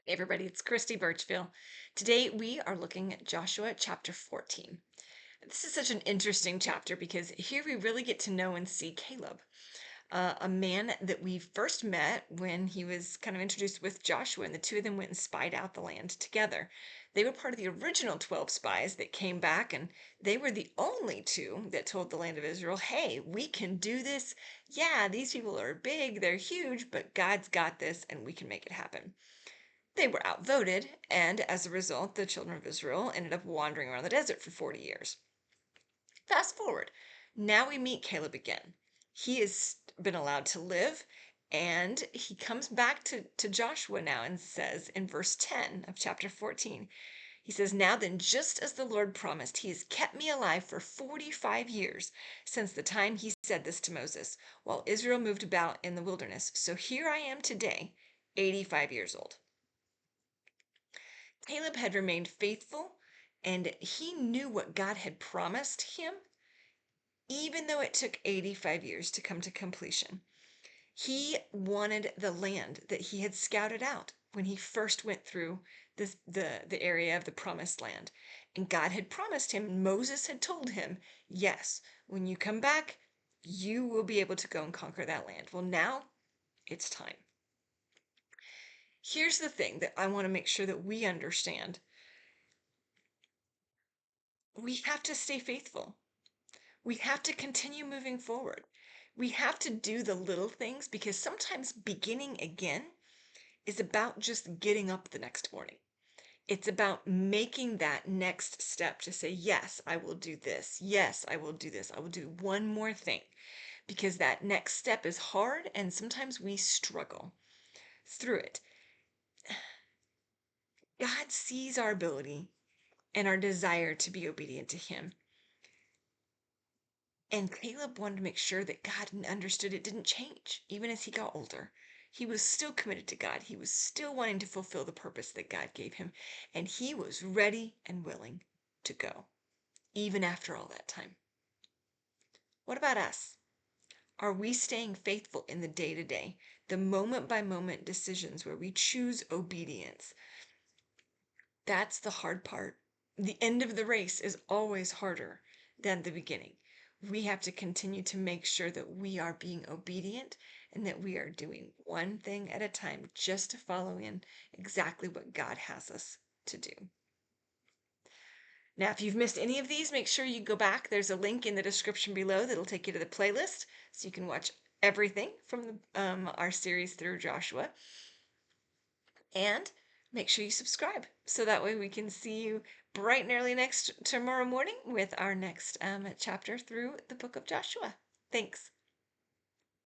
Hey everybody, it's Christy Birchville. Today we are looking at Joshua chapter 14. This is such an interesting chapter because here we really get to know and see Caleb, a man that we first met when he was kind of introduced with Joshua, and the two of them went and spied out the land together. They were part of the original 12 spies that came back, and they were the only two that told the land of Israel, hey, we can do this. Yeah, these people are big, they're huge, but God's got this and we can make it happen. They were outvoted, and as a result, the children of Israel ended up wandering around the desert for 40 years. Fast forward, now we meet Caleb again. He has been allowed to live, and he comes back to Joshua now and says in verse 10 of chapter 14, he says, now then, just as the Lord promised, he has kept me alive for 45 years since the time he said this to Moses, while Israel moved about in the wilderness. So here I am today, 85 years old. Caleb had remained faithful and he knew what God had promised him, even though it took 85 years to come to completion. He wanted the land that he had scouted out when he first went through the area of the promised land. And God had promised him, Moses had told him, yes, when you come back, you will be able to go and conquer that land. Well, now it's time. Here's the thing that I want to make sure that we understand. We have to stay faithful. We have to continue moving forward. We have to do the little things because sometimes beginning again is about just getting up the next morning. It's about making that next step to say, yes, I will do this. Yes, I will do this. I will do one more thing because that next step is hard and sometimes we struggle through it. God sees our ability and our desire to be obedient to Him. And Caleb wanted to make sure that God understood it didn't change, even as he got older. He was still committed to God. He was still wanting to fulfill the purpose that God gave him. And he was ready and willing to go, even after all that time. What about us? Are we staying faithful in the day to day, the moment by moment decisions where we choose obedience? That's the hard part. The end of the race is always harder than the beginning. We have to continue to make sure that we are being obedient and that we are doing one thing at a time just to follow in exactly what God has us to do. Now, if you've missed any of these, make sure you go back. There's a link in the description below that'll take you to the playlist so you can watch everything from our series through Joshua. And make sure you subscribe so that way we can see you bright and early tomorrow morning with our next chapter through the book of Joshua. Thanks.